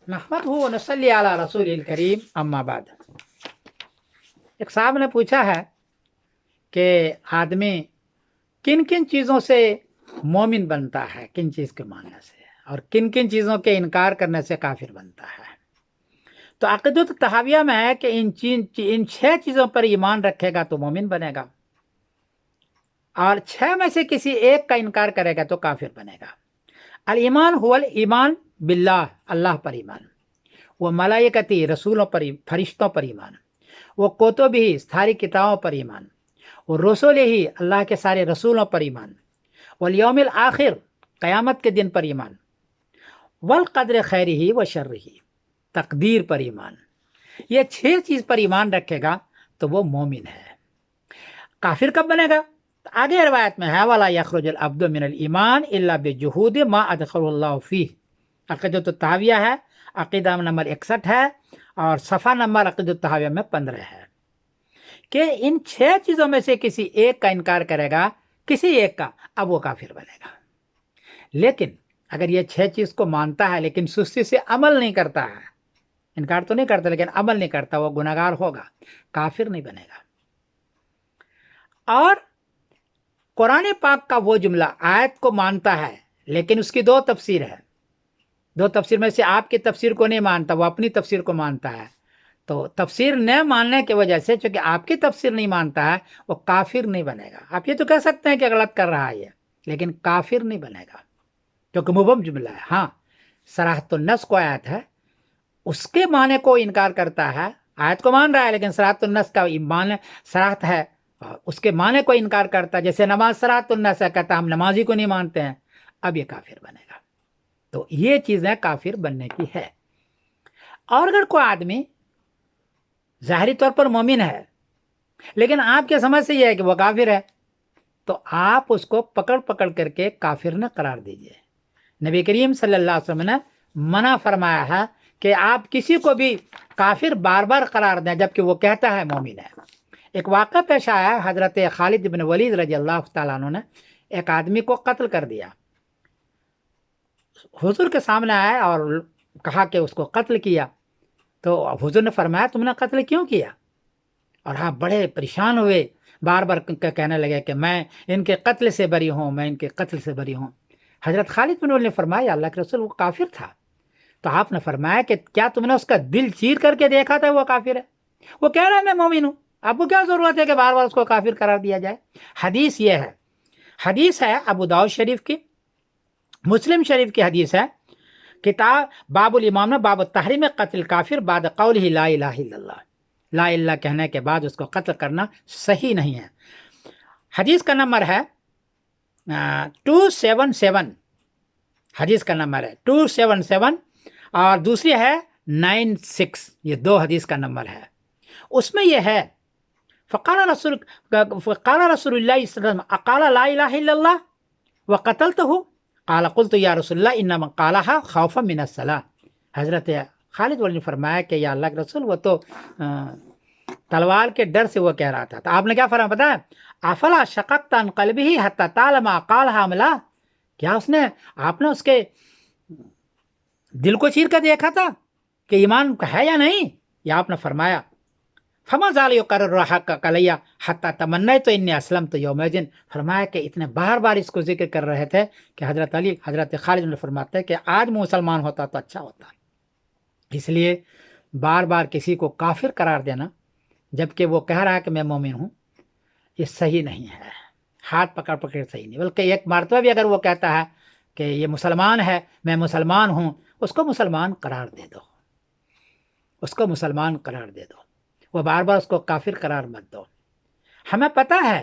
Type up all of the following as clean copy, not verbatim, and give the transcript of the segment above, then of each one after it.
नहमदहु व नसल्ली अला रसूलिल करीम अम्मा बाद। एक साहब ने पूछा है कि आदमी किन किन चीज़ों से मोमिन बनता है, किन चीज़ के मानने से, और किन किन चीज़ों के इनकार करने से काफिर बनता है। तो अक़ीदत तहाविया में है कि इन 6 चीज़ों पर ईमान रखेगा तो मोमिन बनेगा, और 6 में से किसी एक का इनकार करेगा तो काफिर बनेगा। अल ईमान हुवल ईमान बिल्लाह, अल्लाह पर ईमान, वो मलाइकती रसूलों पर, फरिश्तों पर ईमान, वो कुतुबी सारी किताबों पर ईमान, वो रसूल ही अल्लाह के सारे रसूलों पर ईमान, वल यौमिल आखिर क़यामत के दिन पर ईमान, वल क़द्र खैरिही व शर्रिही तकदीर पर ईमान। ये 6 चीज़ पर ईमान रखेगा तो वो मोमिन है। काफिर कब बनेगा? तो आगे रवायत में है वाला यखरुजुल अब्दु मिनल ईमान इल्ला बिजुहूद मा अदखलहुल्लाहु फीह। अक़ीदत तहाविया है, अक़ीदा नंबर 61 है, और सफ़ा नंबर अक़ीदत तहाविया में 15 है कि इन 6 चीज़ों में से किसी एक का इनकार करेगा, किसी एक का, अब वो काफिर बनेगा। लेकिन अगर ये 6 चीज़ को मानता है लेकिन सुस्ती से अमल नहीं करता है, इनकार तो नहीं करता लेकिन अमल नहीं करता, वो गुनहगार होगा, काफिर नहीं बनेगा। और कुरान पाक का वो जुमला आयत को मानता है लेकिन उसकी 2 तफसीर है, 2 तफसीर में से आपकी तफसीर को नहीं मानता, वो अपनी तफसीर को मानता है। तो तफसीर न मानने की वजह से, चूंकि आपकी तफसीर नहीं मानता है, वो काफिर नहीं बनेगा। आप ये तो कह सकते हैं कि गलत कर रहा है ये, लेकिन काफिर नहीं बनेगा क्योंकि मुबहम जुमला है। हाँ, सराहतुन नस को आयत है, उसके माने को इनकार करता है, आयत को मान रहा है लेकिन सराहतुन नस का ईमान सराहत है, उसके माने को इनकार करता है। जैसे नमाज सराहतुन नस है, कहता हम नमाजी को नहीं मानते हैं, अब ये काफिर बनेगा। तो ये चीज़ें काफिर बनने की है। और अगर कोई आदमी ज़ाहिरी तौर पर मोमिन है लेकिन आपके समझ से यह है कि वो काफिर है, तो आप उसको पकड़ पकड़ करके काफिर न करार दीजिए। नबी करीम सल्लल्लाहु अलैहि वसल्लम ने मना फरमाया है कि आप किसी को भी काफिर बार बार करार दें जबकि वो कहता है मोमिन है। एक वाक़ा पेश आया, हज़रत खालिद बिन वलीद रज़ी अल्लाह तआला अन्हु ने एक आदमी को कत्ल कर दिया। हुजूर के सामने आया और कहा कि उसको कत्ल किया। तो हुजूर ने फरमाया तुमने कत्ल क्यों किया? और आप बड़े परेशान हुए, बार बार कहने लगे कि मैं इनके कत्ल से बरी हूँ, मैं इनके कत्ल से बरी हूँ। हज़रत खालिद बिन वलीद ने फरमाया अल्लाह के रसूल वो काफिर था। तो आपने फरमाया कि क्या तुमने उसका दिल चीर करके देखा था वो काफिर है? वो कह रहा है मैं मोमिन हूँ, आपको क्या ज़रूरत है कि बार बार उसको काफिर करार दिया जाए? हदीस ये है, हदीस है अबू दाऊद शरीफ की, मुस्लिम शरीफ की हदीस है, किताब बाबुल इमाम में बाब तहरीम कत्ल काफिर बाद कौलिही ला इलाहा इल्लल्लाह, ला इल्ला कहने के बाद उसको कत्ल करना सही नहीं है। हदीस का नंबर है 277, हदीस का नंबर है 277, और दूसरी है 96, ये 2 हदीस का नंबर है। उसमें यह है फ़क़ाल रसूलुल्लाह सल्लल्लाहु अलैहि वसल्लम अक़ाला ला इलाहा इल्लल्लाह व क़तलतहु क़ाल क़ुल्तु या रसूलल्लाह इन्नमा क़ालहा ख़ौफ़न मिनस सलाह। हज़रत खालिद वली ने फरमाया कि या अल्लाह के रसूल वो तो तलवार के डर से वो कह रहा था। तो आपने क्या फरमाया पता है? अफ़ला शक़क़्त अन क़ल्बिही हत्ता तालमा क़ालहा अमला, क्या आपने उसके दिल को चीर कर देखा था कि ईमान है या नहीं? या आपने फरमाया फमा ज़ाल युक़र्रिरु हक़्क़ अलैया हत्ता तमन्नैतु इन्नी अस्लमतु यौमइज़िन। फरमाया कि इतने बार बार इसको जिक्र कर रहे थे कि हज़रत अली, हज़रत खालिद ने फरमाते हैं कि आज मुसलमान होता तो अच्छा होता। इसलिए बार बार किसी को काफिर करार देना जबकि वो कह रहा है कि मैं मोमिन हूँ, ये सही नहीं है, हाथ पकड़ पकड़ सही नहीं। बल्कि एक मरतबा भी अगर वो कहता है कि ये मुसलमान है, मैं मुसलमान हूँ, उसको मुसलमान करार दे दो, उसको मुसलमान करार दे दो, वो बार बार उसको काफिर करार मत दो। हमें पता है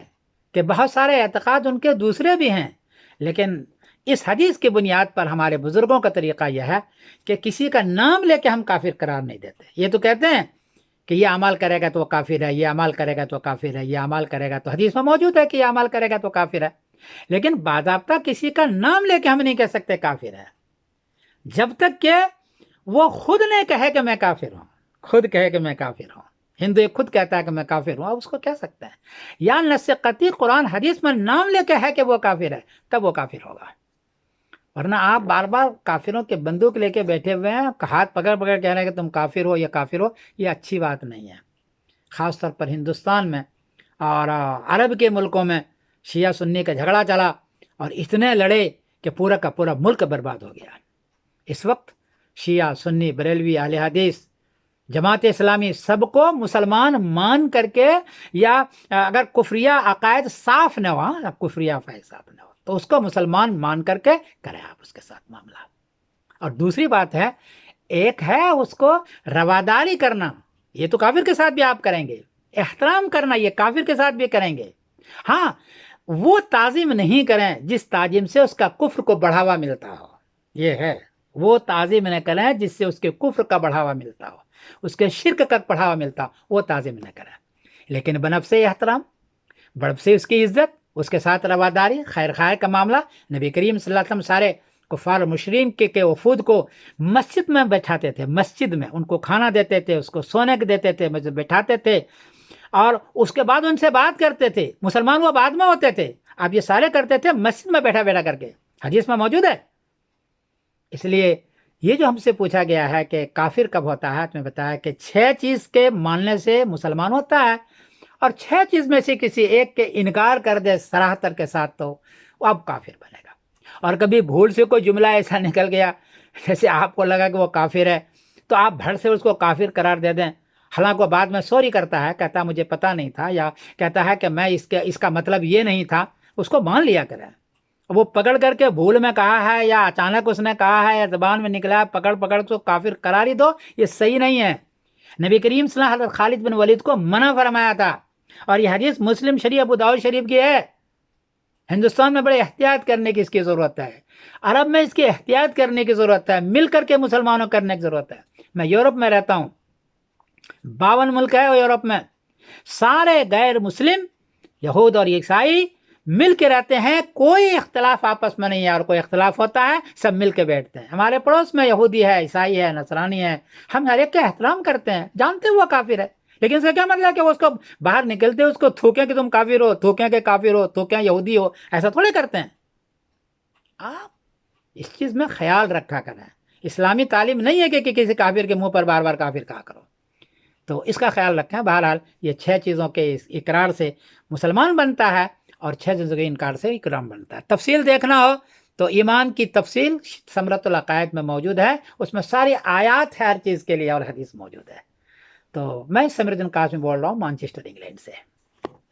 कि बहुत सारे एतक़ाद उनके दूसरे भी हैं, लेकिन इस हदीस की बुनियाद पर हमारे बुजुर्गों का तरीक़ा यह है कि किसी का नाम लेके हम काफिर करार नहीं देते। ये तो कहते हैं कि ये अमल करेगा तो वो काफिर है, ये अमल करेगा तो काफिर है, ये अमल करेगा तो हदीस में मौजूद है कि ये अमल करेगा तो काफिर है, लेकिन बाज़ाब्ता किसी का नाम लेके हम नहीं कह सकते काफिर है जब तक कि वो खुद नहीं कहे कि मैं काफिर हूँ, खुद कहे कि मैं काफिर हूँ। हिंदू एक खुद कहता है कि मैं काफिर हूँ, अब उसको कह सकते हैं, या नस्से कती कुरान हदीस में नाम लेके है कि वो काफिर है, तब वो काफिर होगा, ورنہ آپ بار بار کافروں کے بندوق لے کے بیٹھے ہوئے ہیں، ہاتھ پکڑ پکڑ کہہ رہے ہیں کہ تم کافر ہو یا کافر ہو، یہ اچھی بات نہیں ہے. خاص طور پر ہندوستان میں اور عرب کے ملکوں میں شیعہ سنی کا جھگڑا چلا اور اتنے لڑے کہ پورا کا پورا ملک برباد ہو گیا. اس وقت شیعہ سنی بریلوی اہل حدیث جماعت اسلامی سب کو مسلمان مان کر کے، یا اگر کفریہ عقائد صاف نہ ہوا، کفریہ عقائد صاف نہ ہو تو اس کو مسلمان مان کر کے کریں آپ اس کے ساتھ معاملہ. اور دوسری بات ہے، ایک ہے اس کو رواداری کرنا، یہ تو کافر کے ساتھ بھی آپ کریں گے. احترام کرنا، یہ کافر کے ساتھ بھی کریں گے. ہاں، وہ تعظیم نہیں کریں جس تعظیم سے اس کا کفر کو بڑھاوا ملتا ہو. یہ ہے، وہ تعظیم نہ کریں جس سے اس کے کفر کا بڑھاوا ملتا ہو، اس کے شرک کا بڑھاوا ملتا ہو، وہ تعظیم نہ کریں. لیکن بنفس احترام، بنفس اس کی عزت، اس کے ساتھ رواداری، خیر خیر کا معاملہ. نبی کریم صلی اللہ علیہ وسلم سارے کفار مشرکین کے وفود کو مسجد میں بیٹھاتے تھے، مسجد میں ان کو کھانا دیتے تھے، اس کو سونے کے دیتے تھے، مسجد بٹھاتے تھے، اور اس کے بعد ان سے بات کرتے تھے. مسلمان وہ بعد میں ہوتے تھے، آپ یہ سارے کرتے تھے مسجد میں بیٹھا بیٹھا کر کے، حدیث میں موجود ہے. اس لیے یہ جو ہم سے پوچھا گیا ہے کہ کافر کب ہوتا ہے، تو میں بتایا کہ 6 چیز کے ماننے سے مسلمان ہوتا ہے، اور 6 چیز میں سے کسی ایک کے انکار کر دے صراحت کے ساتھ تو وہ اب کافر بنے گا. اور کبھی بھول سے کوئی جملہ ایسا نکل گیا جیسے آپ کو لگا کہ وہ کافر ہے، تو آپ بھڑ سے اس کو کافر قرار دے دیں، حالانکہ وہ بعد میں سوری کرتا ہے، کہتا ہے مجھے پتہ نہیں تھا، یا کہتا ہے کہ میں اس کا مطلب یہ نہیں تھا، اس کو مان لیا کریں. وہ پکڑ کر کے بھول میں کہا ہے یا اچانک اس نے کہا ہے یا زبان میں نکلا ہے، پکڑ پکڑ تو کافر قرار ہی دو، یہ صحیح نہیں ہے. نبی کریم صلی اللہ علیہ وسلم حضرت خالد بن ولید کو منع فرمایا تھا، اور یہ حدیث مسلم شریف ابو داؤد شریف کی ہے. ہندوستان میں بڑے احتیاط کرنے کی اس کی ضرورت ہے، عرب میں اس کی احتیاط کرنے کی ضرورت ہے، مل کر کے مسلمانوں کرنے کی ضرورت ہے. میں یورپ میں رہتا ہوں، 52 ملک ہے یورپ میں، سارے غیر مسلم یہود اور عیسائی مل کے رہتے ہیں، کوئی اختلاف آپس میں نہیں ہے، اور کوئی اختلاف ہوتا ہے سب مل کے بیٹھتے ہیں. ہمارے پڑوس میں یہودی ہے، عیسائی ہے، نصرانی ہے، ہم ہر ایک کا احترام کرتے ہیں، جانتے ہیں وہ کافر ہے، لیکن اس کا کیا مطلب ہے کہ وہ اس کو باہر نکلتے اس کو تھوکیں کہ تم کافر ہو، تھوکیں کہ کافر ہو، تھوکیں یہودی ہو، ایسا تھوڑے کرتے ہیں. آپ اس چیز میں خیال رکھا کریں. اسلامی تعلیم نہیں ہے کہ کسی کافر کے منہ پر بار بار کافر کہا کرو، تو اس کا خیال رکھیں. بہرحال یہ 6 چیزوں کے اقرار سے مسلمان بنتا ہے، اور 6 چیزوں کے انکار سے اکرام بنتا ہے. تفصیل دیکھنا ہو تو ایمان کی تفصیل ثمرۃ العقائد میں موجود ہے، اس میں ساری آیات ہے ہر چیز کے لیے، اور حدیث موجود ہے. تو میں سمیر الدین قاسمی بول رہا ہوں مانچسٹر انگلینڈ سے.